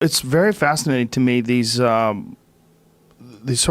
It's very fascinating to me, these sort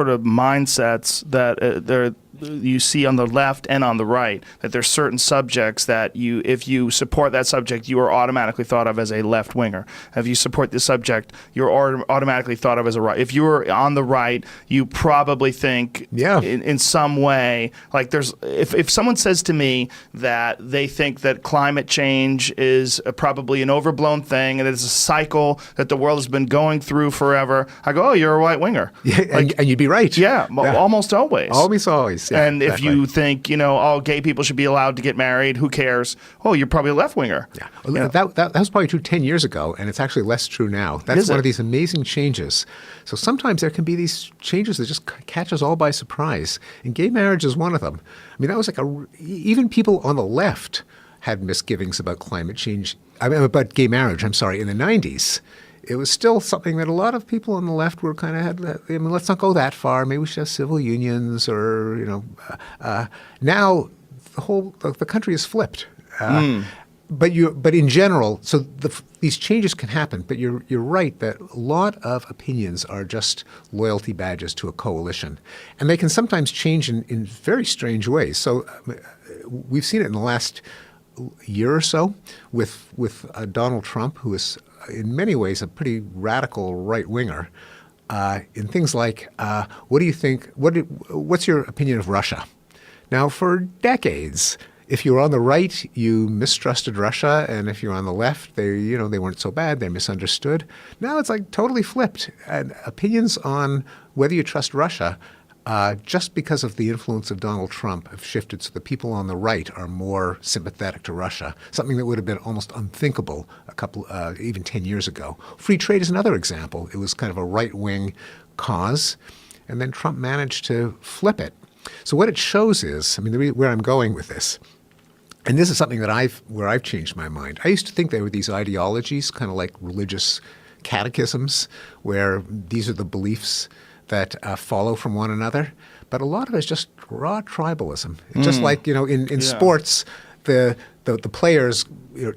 of mindsets that you see on the left and on the right, that there's certain subjects that if you support that subject, you are automatically thought of as a left winger. If you support this subject, you're automatically thought of as a right. If you're on the right, you probably think in some way, like if someone says to me that they think that climate change is probably an overblown thing and it's a cycle that the world has been going through forever, I go, oh, you're a right winger. Yeah, and you'd be right. Yeah, almost always. Always. Yeah, and if you think, gay people should be allowed to get married, who cares? Oh, you're probably a left winger. Yeah, that was probably true 10 years ago, and it's actually less true now. That's one of these amazing changes. So sometimes there can be these changes that just catch us all by surprise, and gay marriage is one of them. I mean, that was even people on the left had misgivings about climate change. About gay marriage. in the 90s. It was still something that a lot of people on the left were kind of let's not go that far. Maybe we should have civil unions, or now the country is flipped. But in general, so these changes can happen. But you're right that a lot of opinions are just loyalty badges to a coalition, and they can sometimes change in very strange ways. So we've seen it in the last year or so with Donald Trump, who is in many ways a pretty radical right winger, in things like, what do you think? What's your opinion of Russia? Now, for decades, if you were on the right, you mistrusted Russia, and if you're on the left, they weren't so bad. They're misunderstood. Now it's like totally flipped. And opinions on whether you trust Russia, just because of the influence of Donald Trump, have shifted, so the people on the right are more sympathetic to Russia, something that would have been almost unthinkable even 10 years ago. Free trade is another example. It was kind of a right-wing cause, and then Trump managed to flip it. So what it shows is, where I'm going with this, and this is something that where I've changed my mind. I used to think there were these ideologies, kind of like religious catechisms, where these are the beliefs that follow from one another. But a lot of it is just raw tribalism. Just like, in sports, the players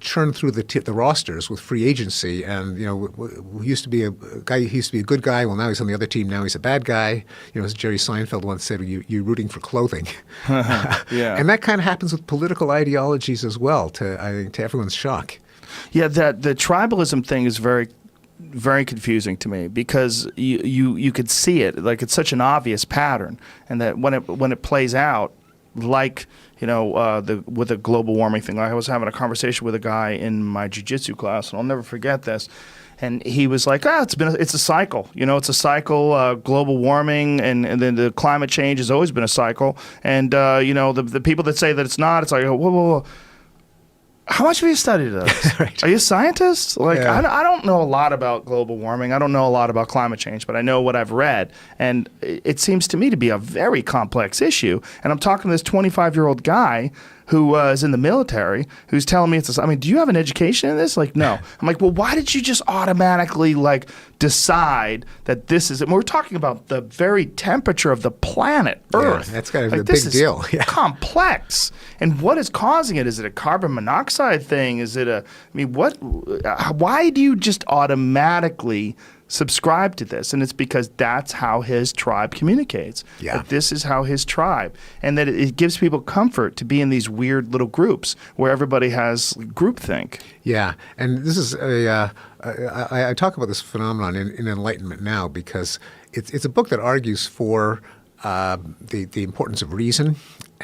churn through the rosters with free agency, and who used to be a guy who used to be a good guy, well, now he's on the other team, now he's a bad guy. As Jerry Seinfeld once said, you're rooting for clothing. Yeah. And that kind of happens with political ideologies as well, to everyone's shock. Yeah, the tribalism thing is very, very confusing to me, because you could see it, like it's such an obvious pattern, and that when it plays out, like with the global warming thing. I was having a conversation with a guy in my jiu-jitsu class, and I'll never forget this. And he was like, it's a cycle. It's a cycle, global warming, and then the climate change has always been a cycle. And, the people that say that it's not, it's like, whoa. How much have you studied this? Right. Are you a scientist? I don't know a lot about global warming. I don't know a lot about climate change, but I know what I've read. And it seems to me to be a very complex issue. And I'm talking to this 25-year-old guy who is in the military, who's telling me do you have an education in this? Like, no. I'm like, well, why did you just automatically decide that this is it? We're talking about the very temperature of the planet Earth. Yeah, that's kind of a big deal. Yeah. Complex. And what is causing it? Is it a carbon monoxide thing? Is it why do you just automatically subscribe to this? And it's because that's how his tribe communicates. Yeah. That this is how his tribe, and that it gives people comfort to be in these weird little groups where everybody has groupthink. Yeah, and this is I talk about this phenomenon in Enlightenment Now, because it's a book that argues for the importance of reason,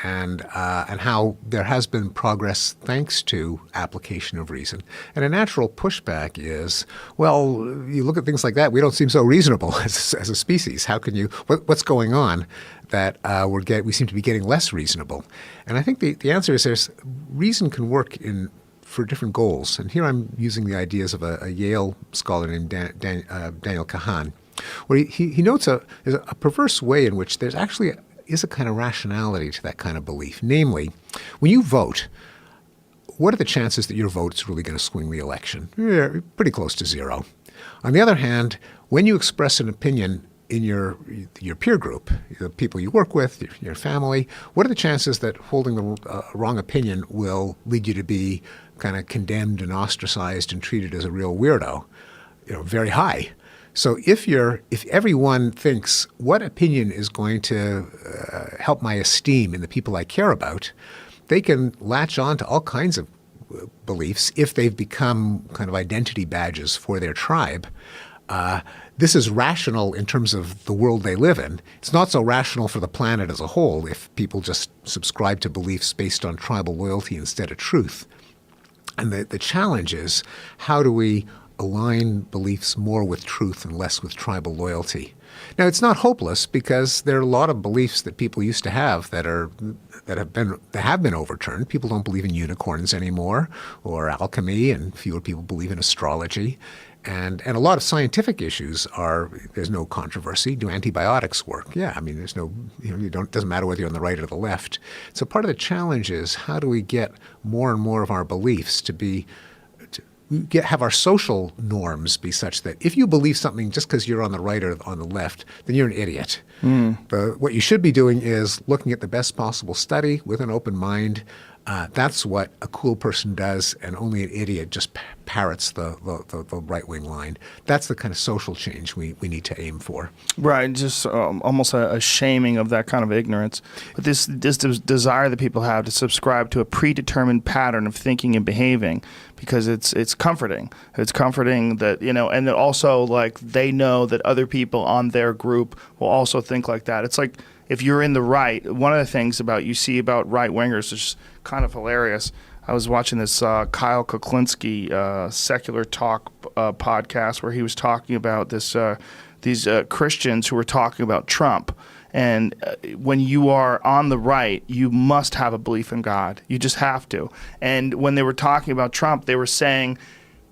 and how there has been progress thanks to application of reason. And a natural pushback is, well, you look at things like that, we don't seem so reasonable as a species. How can you? What's going on that we seem to be getting less reasonable? And I think the answer is reason can work for different goals. And here I'm using the ideas of a Yale scholar named Daniel Kahan, where he notes there's a perverse way in which there's actually is a kind of rationality to that kind of belief. Namely, when you vote, what are the chances that your vote's really going to swing the election? Yeah, pretty close to zero. On the other hand, when you express an opinion in your peer group, the people you work with, your family, what are the chances that holding the wrong opinion will lead you to be kind of condemned and ostracized and treated as a real weirdo? very high. So if everyone thinks what opinion is going to help my esteem in the people I care about, they can latch on to all kinds of beliefs if they've become kind of identity badges for their tribe. This is rational in terms of the world they live in. It's not so rational for the planet as a whole if people just subscribe to beliefs based on tribal loyalty instead of truth. And the challenge is, how do we align beliefs more with truth and less with tribal loyalty? Now, it's not hopeless, because there are a lot of beliefs that people used to have that have been overturned. People don't believe in unicorns anymore, or alchemy, and fewer people believe in astrology. And a lot of scientific issues there's no controversy. Do antibiotics work? Yeah, I mean, it doesn't matter whether you're on the right or the left. So part of the challenge is, how do we get more and more of our beliefs have our social norms be such that if you believe something just because you're on the right or on the left, then you're an idiot. What you should be doing is looking at the best possible study with an open mind. That's what a cool person does, and only an idiot just parrots the right-wing line. That's the kind of social change we need to aim for. Right, just almost a shaming of that kind of ignorance. But this desire that people have to subscribe to a predetermined pattern of thinking and behaving, because it's comforting. It's comforting that, and also, like, they know that other people on their group will also think like that. It's like, if you're in the right, one of the things you see about right-wingers is kind of hilarious. I was watching this Kyle Kuklinski Secular Talk podcast, where he was talking about these Christians who were talking about Trump. And when you are on the right, you must have a belief in God. You just have to. And when they were talking about Trump, they were saying,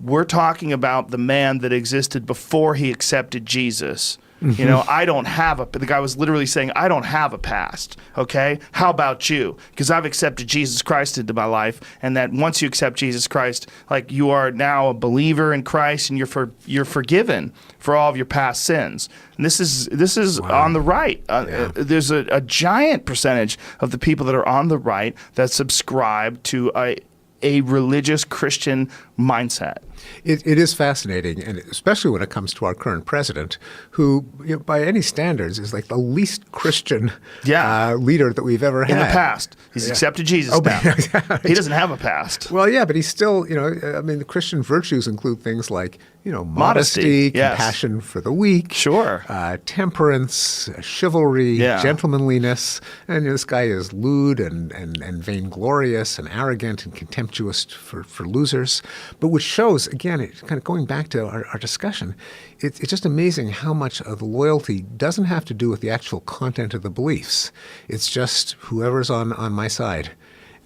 we're talking about the man that existed before he accepted Jesus. I don't have the guy was literally saying, I don't have a past, okay? How about you? Because I've accepted Jesus Christ into my life, and that once you accept Jesus Christ, like, you are now a believer in Christ, and you're forgiven for all of your past sins. And this is wow. On the right. There's a giant percentage of the people that are on the right that subscribe to a religious Christian mindset. It is fascinating, and especially when it comes to our current president, who, by any standards, is like the least Christian leader that we've ever had. In the past. He's accepted Jesus now. He doesn't have a past. Well, yeah, but he's still, the Christian virtues include things like, modesty, compassion for the weak, temperance, chivalry, gentlemanliness. And this guy is lewd and vainglorious and arrogant and contemptuous for losers. But which shows, again, kind of going back to our discussion, it's just amazing how much of the loyalty doesn't have to do with the actual content of the beliefs. It's just whoever's on my side.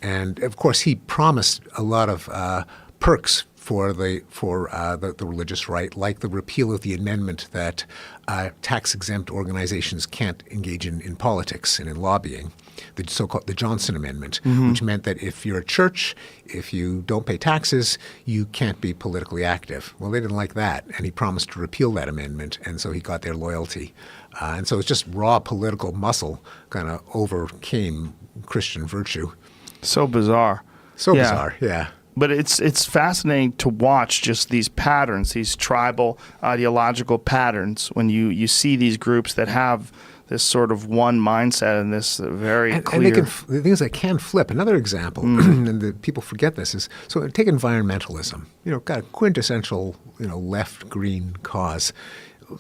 And, of course, he promised a lot of perks for the religious right, like the repeal of the amendment that tax-exempt organizations can't engage in politics and in lobbying, the so-called the Johnson Amendment, which meant that if you're a church, if you don't pay taxes, you can't be politically active. Well, they didn't like that, and he promised to repeal that amendment, and so he got their loyalty. And so it's just raw political muscle kind of overcame Christian virtue. So bizarre. Bizarre, yeah. But it's fascinating to watch just these patterns, these tribal ideological patterns, when you see these groups that have this sort of one mindset and this very clear. And the thing is, they can flip. Another example, and people forget this, is, so take environmentalism. Got a quintessential, left-green cause.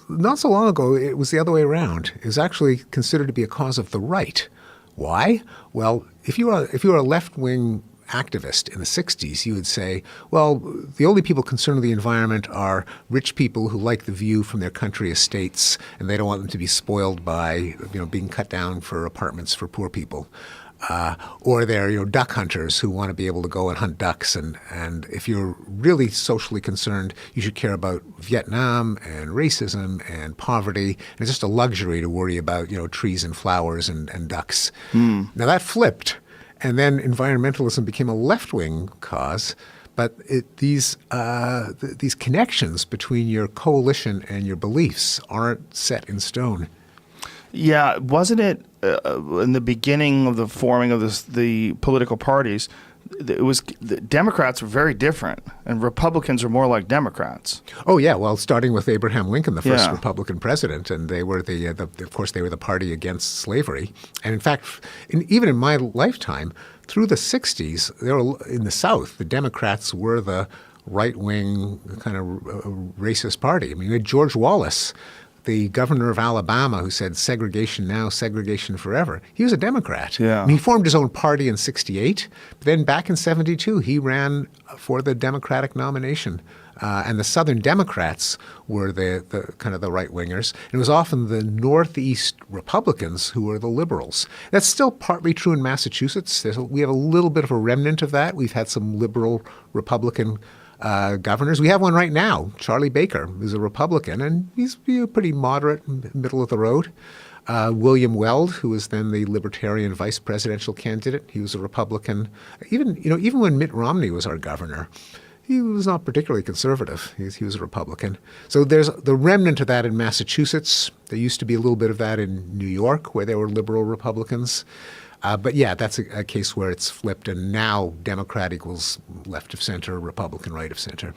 Not so long ago, it was the other way around. It was actually considered to be a cause of the right. Why? Well, if you were a left-wing activist in the 60s, you would say, well, the only people concerned with the environment are rich people who like the view from their country estates, and they don't want them to be spoiled by, being cut down for apartments for poor people. Or they're, duck hunters who want to be able to go and hunt ducks. And if you're really socially concerned, you should care about Vietnam and racism and poverty. And it's just a luxury to worry about, trees and flowers and ducks. Now that flipped. And then environmentalism became a left-wing cause, but these connections between your coalition and your beliefs aren't set in stone. Yeah, wasn't it in the beginning of the forming of the political parties, the Democrats were very different, and Republicans are more like Democrats. Oh yeah, well, starting with Abraham Lincoln, the first Yeah. Republican president, and they were of course, they were the party against slavery. And in fact, even in my lifetime, through the '60s, in the South, the Democrats were the right-wing kind of racist party. I mean, you had George Wallace, the governor of Alabama, who said segregation now, segregation forever. He was a Democrat. Yeah. I mean, he formed his own party in '68. But then back in '72, he ran for the Democratic nomination. And the Southern Democrats were the kind of the right-wingers. And it was often the Northeast Republicans who were the liberals. That's still partly true in Massachusetts. We have a little bit of a remnant of that. We've had some liberal Republican governors. We have one right now, Charlie Baker, who's a Republican, and he's pretty moderate, middle of the road. William Weld, who was then the Libertarian vice presidential candidate, he was a Republican. Even when Mitt Romney was our governor, he was not particularly conservative. He was a Republican. So there's the remnant of that in Massachusetts. There used to be a little bit of that in New York, where there were liberal Republicans. But yeah, that's a case where it's flipped, and now Democrat equals left of center, Republican right of center.